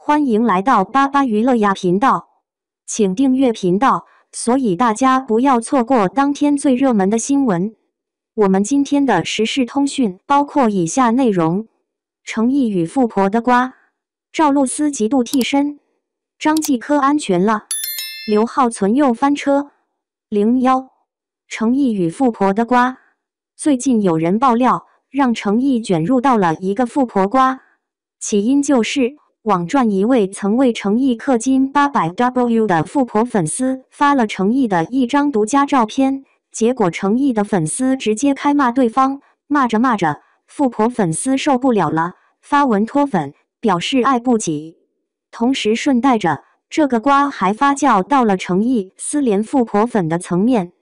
欢迎来到巴巴娱乐呀频道，请订阅频道，所以大家不要错过当天最热门的新闻。我们今天的时事通讯包括以下内容：程毅与富婆的瓜，赵露思极度替身，张继科安全了，刘浩存又翻车。01程毅与富婆的瓜，最近有人爆料，让程毅卷入到了一个富婆瓜，起因就是网传一位曾为程毅氪金800W 的富婆粉丝发了程毅的一张独家照片，结果程毅的粉丝直接开骂对方，骂着骂着，富婆粉丝受不了了，发文脱粉，表示爱不起。同时顺带着，这个瓜还发酵到了程毅私联富婆粉的层面。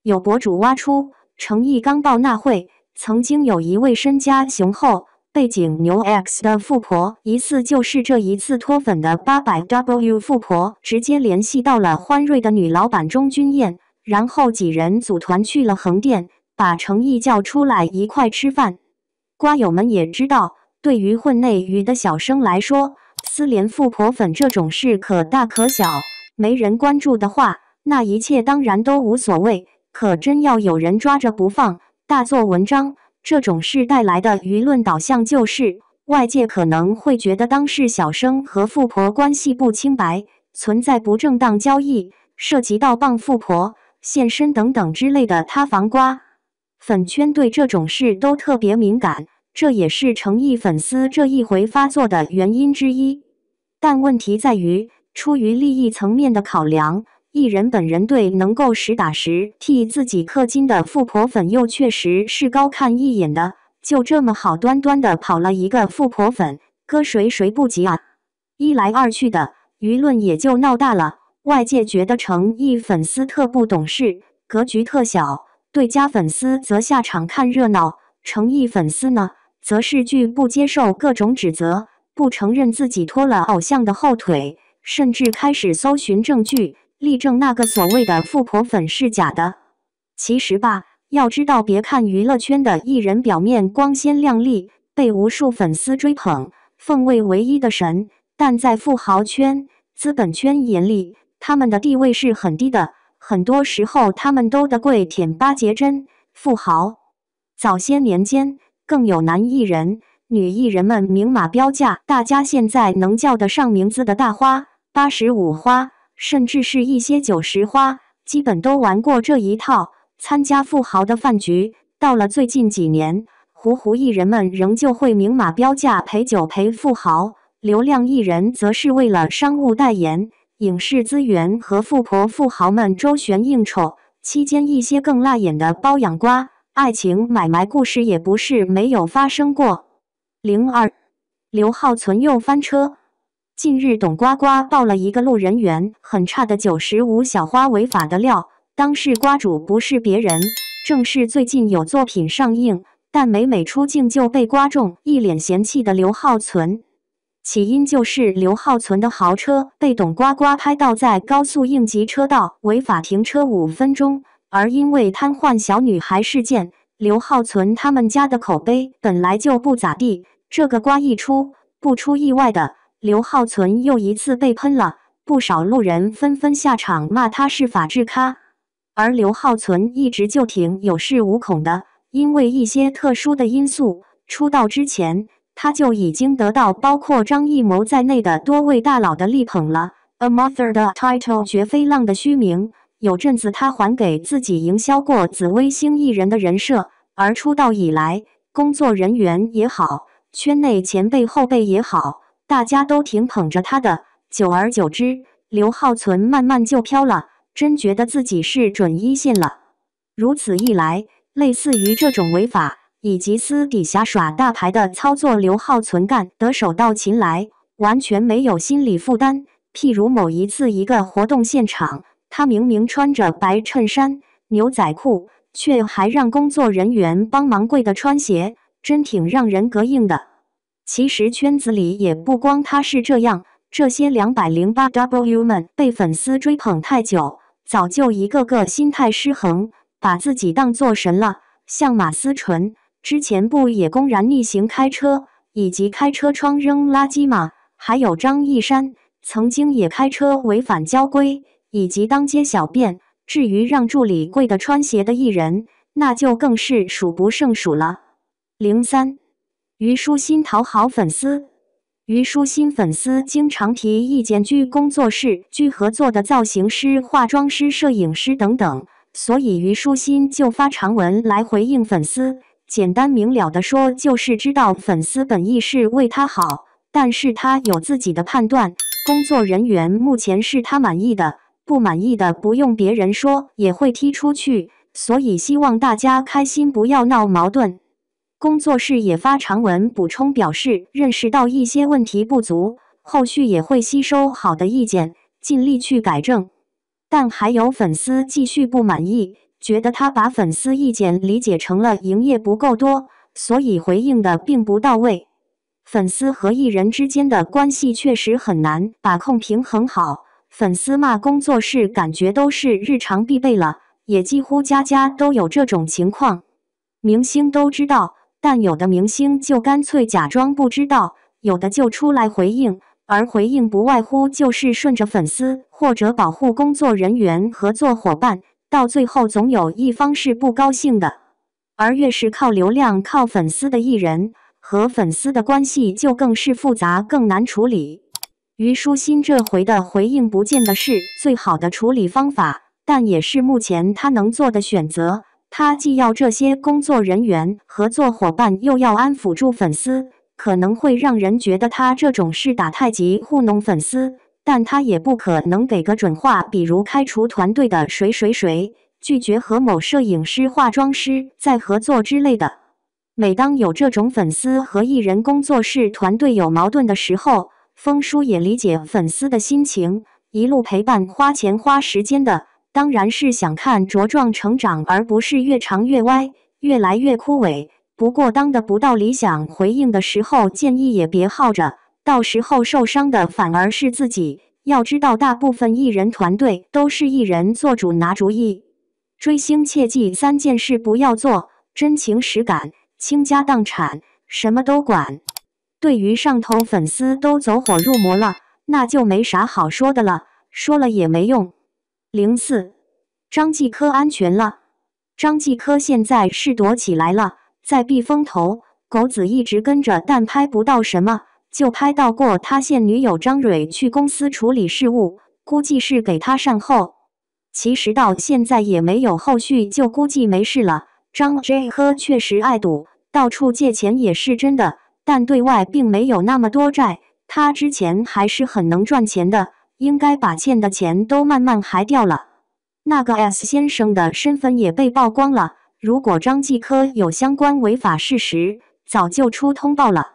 有博主挖出，程毅刚爆纳会，曾经有一位身家雄厚、背景牛 X 的富婆，疑似就是这一次脱粉的800W 富婆，直接联系到了欢瑞的女老板钟君燕，然后几人组团去了横店，把程毅叫出来一块吃饭。瓜友们也知道，对于混内娱的小生来说，私联富婆粉这种事可大可小，没人关注的话，那一切当然都无所谓。可真要有人抓着不放，大做文章，这种事带来的舆论导向就是，外界可能会觉得当事小生和富婆关系不清白，存在不正当交易，涉及到傍富婆、现身等等之类的塌房瓜。粉圈对这种事都特别敏感，这也是程毅粉丝这一回发作的原因之一。但问题在于，出于利益层面的考量，艺人本人对能够实打实替自己氪金的富婆粉又确实是高看一眼的，就这么好端端的跑了一个富婆粉，搁谁不急啊？一来二去的，舆论也就闹大了。外界觉得程毅粉丝特不懂事，格局特小，对家粉丝则下场看热闹，程毅粉丝呢，则是拒不接受各种指责，不承认自己拖了偶像的后腿，甚至开始搜寻证据，力证那个所谓的富婆粉是假的。其实吧，要知道，别看娱乐圈的艺人表面光鲜亮丽，被无数粉丝追捧，奉为唯一的神，但在富豪圈、资本圈眼里，他们的地位是很低的，很多时候他们都得跪舔巴结真富豪。早些年间，更有男艺人、女艺人们明码标价，大家现在能叫得上名字的大花、85花，甚至是一些90花，基本都玩过这一套，参加富豪的饭局。到了最近几年，糊艺人们仍旧会明码标价陪酒陪富豪，流量艺人则是为了商务代言、影视资源和富婆富豪们周旋应酬，期间一些更辣眼的包养瓜、爱情买卖故事也不是没有发生过。02刘浩存又翻车。近日董呱呱爆了一个路人缘很差的95小花违法的料，当事瓜主不是别人，正是最近有作品上映，但每出镜就被瓜中，一脸嫌弃的刘浩存。起因就是刘浩存的豪车被董呱呱拍到在高速应急车道违法停车5分钟，而因为瘫痪小女孩事件，刘浩存他们家的口碑本来就不咋地，这个瓜一出，不出意外的，刘浩存又一次被喷了，不少路人纷纷下场骂他是法制咖。而刘浩存一直就挺有恃无恐的，因为一些特殊的因素，出道之前他就已经得到包括张艺谋在内的多位大佬的力捧了。A Mother 的 title 绝非浪的虚名，有阵子他还给自己营销过紫微星艺人的人设，而出道以来，工作人员也好，圈内前辈后辈也好，大家都挺捧着他的，久而久之，刘浩存慢慢就飘了，真觉得自己是准一线了。如此一来，类似于这种违法以及私底下耍大牌的操作，刘浩存干得手到擒来，完全没有心理负担。譬如某一次一个活动现场，他明明穿着白衬衫、牛仔裤，却还让工作人员帮忙跪的穿鞋，真挺让人膈应的。其实圈子里也不光他是这样，这些208W 们被粉丝追捧太久，早就一个个心态失衡，把自己当作神了。像马思纯之前不也公然逆行开车，以及开车窗扔垃圾吗？还有张一山，曾经也开车违反交规，以及当街小便。至于让助理跪地穿鞋的艺人，那就更是数不胜数了。03，虞书欣讨好粉丝。虞书欣粉丝经常提意见居工作室、居合作的造型师、化妆师、摄影师等等，所以虞书欣就发长文来回应粉丝。简单明了的说，就是知道粉丝本意是为他好，但是他有自己的判断，工作人员目前是他满意的，不满意的不用别人说也会踢出去，所以希望大家开心，不要闹矛盾。工作室也发长文补充表示，认识到一些问题不足，后续也会吸收好的意见，尽力去改正。但还有粉丝继续不满意，觉得他把粉丝意见理解成了营业不够多，所以回应的并不到位。粉丝和艺人之间的关系确实很难把控平衡好，粉丝骂工作室感觉都是日常必备了，也几乎家家都有这种情况。明星都知道，但有的明星就干脆假装不知道，有的就出来回应，而回应不外乎就是顺着粉丝或者保护工作人员、合作伙伴，到最后总有一方是不高兴的。而越是靠流量、靠粉丝的艺人，和粉丝的关系就更是复杂，更难处理。虞书欣这回的回应不见得是最好的处理方法，但也是目前他能做的选择。他既要这些工作人员、合作伙伴，又要安抚住粉丝，可能会让人觉得他这种是打太极糊弄粉丝，但他也不可能给个准话，比如开除团队的谁谁谁，拒绝和某摄影师、化妆师再合作之类的。每当有这种粉丝和艺人工作室团队有矛盾的时候，峰叔也理解粉丝的心情，一路陪伴、花钱花时间的，当然是想看茁壮成长，而不是越长越歪，越来越枯萎。不过当的不到理想回应的时候，建议也别耗着，到时候受伤的反而是自己。要知道，大部分艺人团队都是艺人做主拿主意。追星切记3件事不要做：真情实感、倾家荡产，什么都管。对于上头粉丝都走火入魔了，那就没啥好说的了，说了也没用。04，张继科安全了。张继科现在是躲起来了，在避风头，狗子一直跟着，但拍不到什么，就拍到过他现女友张蕊去公司处理事务，估计是给他善后。其实到现在也没有后续，就估计没事了。张继科确实爱赌，到处借钱也是真的，但对外并没有那么多债，他之前还是很能赚钱的，应该把欠的钱都慢慢还掉了。那个 S 先生的身份也被曝光了，如果张继科有相关违法事实，早就出通报了。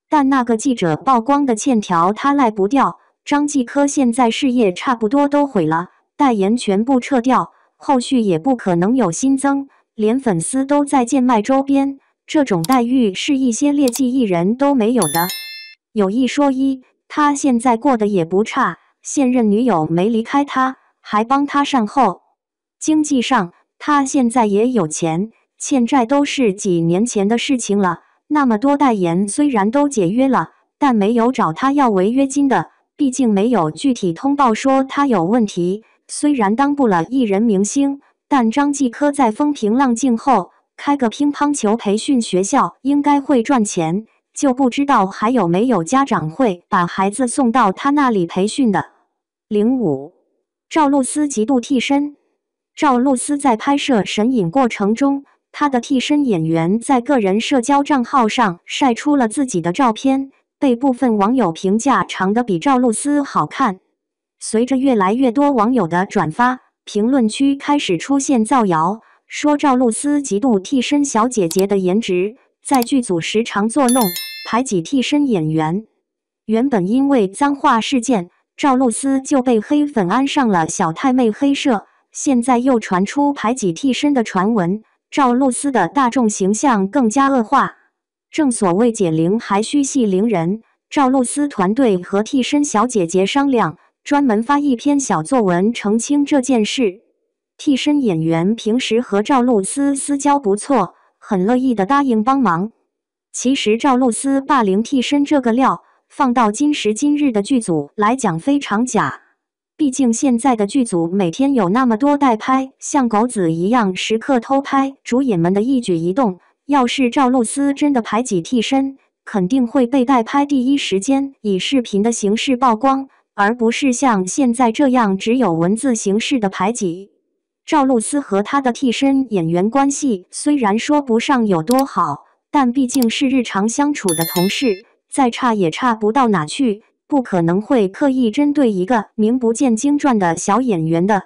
但那个记者曝光的欠条他赖不掉，张继科现在事业差不多都毁了，代言全部撤掉，后续也不可能有新增，连粉丝都在贱卖周边，这种待遇是一些劣迹艺人都没有的。有一说一，他现在过得也不差，现任女友没离开他，还帮他善后。经济上，他现在也有钱，欠债都是几年前的事情了。那么多代言虽然都解约了，但没有找他要违约金的，毕竟没有具体通报说他有问题。虽然当不了艺人明星，但张继科在风平浪静后开个乒乓球培训学校，应该会赚钱。就不知道还有没有家长会把孩子送到他那里培训的。05，赵露思极度替身。赵露思在拍摄《神隐》过程中，她的替身演员在个人社交账号上晒出了自己的照片，被部分网友评价长得比赵露思好看。随着越来越多网友的转发，评论区开始出现造谣，说赵露思极度替身小姐姐的颜值，在剧组时常作弄，排挤替身演员。原本因为脏话事件，赵露思就被黑粉安上了小太妹黑社，现在又传出排挤替身的传闻，赵露思的大众形象更加恶化。正所谓解铃还须系铃人，赵露思团队和替身小姐姐商量，专门发一篇小作文澄清这件事。替身演员平时和赵露思私交不错，很乐意的答应帮忙。其实赵露思霸凌替身这个料，放到今时今日的剧组来讲非常假。毕竟现在的剧组每天有那么多代拍，像狗子一样时刻偷拍主演们的一举一动。要是赵露思真的排挤替身，肯定会被代拍第一时间以视频的形式曝光，而不是像现在这样只有文字形式的排挤。赵露思和她的替身演员关系虽然说不上有多好，但毕竟是日常相处的同事，再差也差不到哪去，不可能会刻意针对一个名不见经传的小演员的。